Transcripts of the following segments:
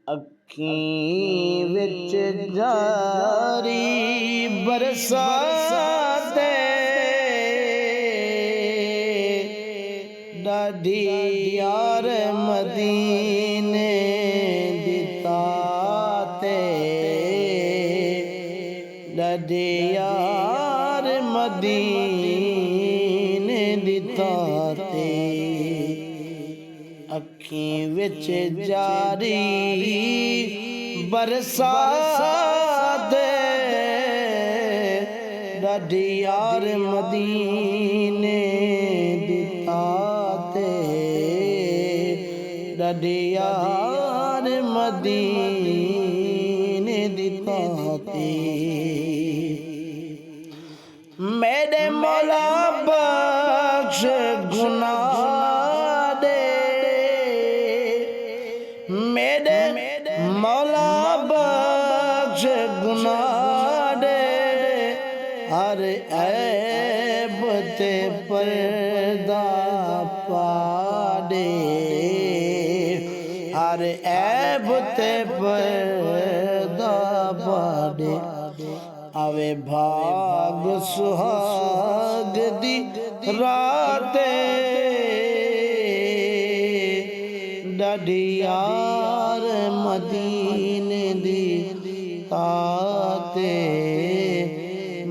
अखीं विच जारी बरसात डाढी यार मदीने दी ताते डाढी यार मदीने दी ताते अखीं विच जारी बरसात डाढी यार मदीने दी ताते डाढी यार मदीने दी ताते मेरे मौला बख्श गुनाह मेरे मौला बख्श गुनाह दे हर ऐब ते पर्दा पाड़े हर ऐब ते पर्दा पाड़े आवे भाग सुहाग दी राते डाढी यार मदीने दी ताते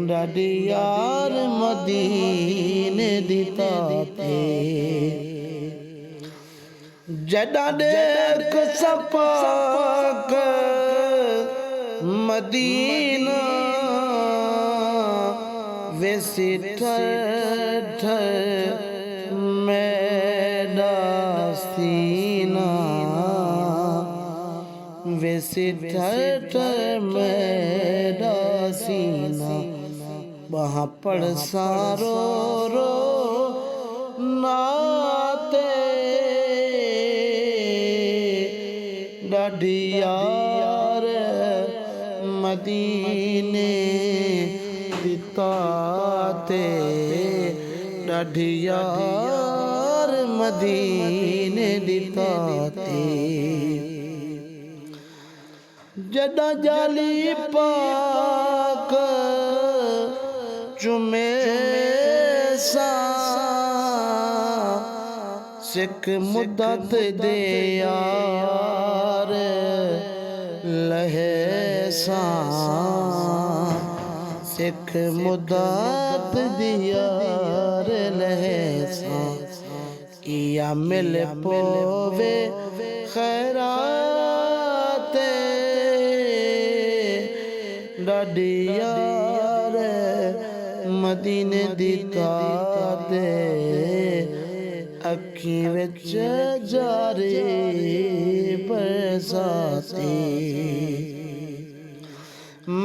डाढी यार मदीने दी ताते जड़ा देख सपाक मदीना वैसी ठर ठर मेरा सीना वैसे ठर ठर मेरा सीना वहाँ पढ़ सारो रो नाते डाढी यार मदीने दी ताते डाढी यार मदीने दी ताते जड़ा जाली पाक चुमे सा सिख मुद्दत दे यार लहे सा सिख मुद्दत दे यार लहे सा किया मिल पोवे खैरात डाढी यार मदीने दी ताते अखीं विच जारी बरसाते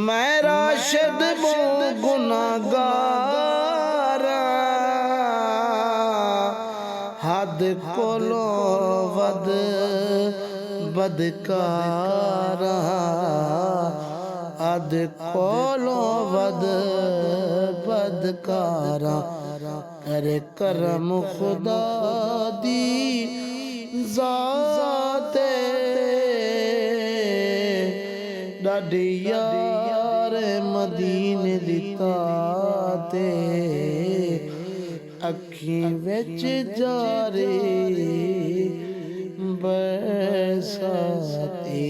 मैं राशिद बो गुनाहगार हद कोलो वद बदकारा हद कोलो वद बदकारा करे करम खुदा दी जाते डाढी यार मदीने दी ताते अखीं विच जारी बरसाते।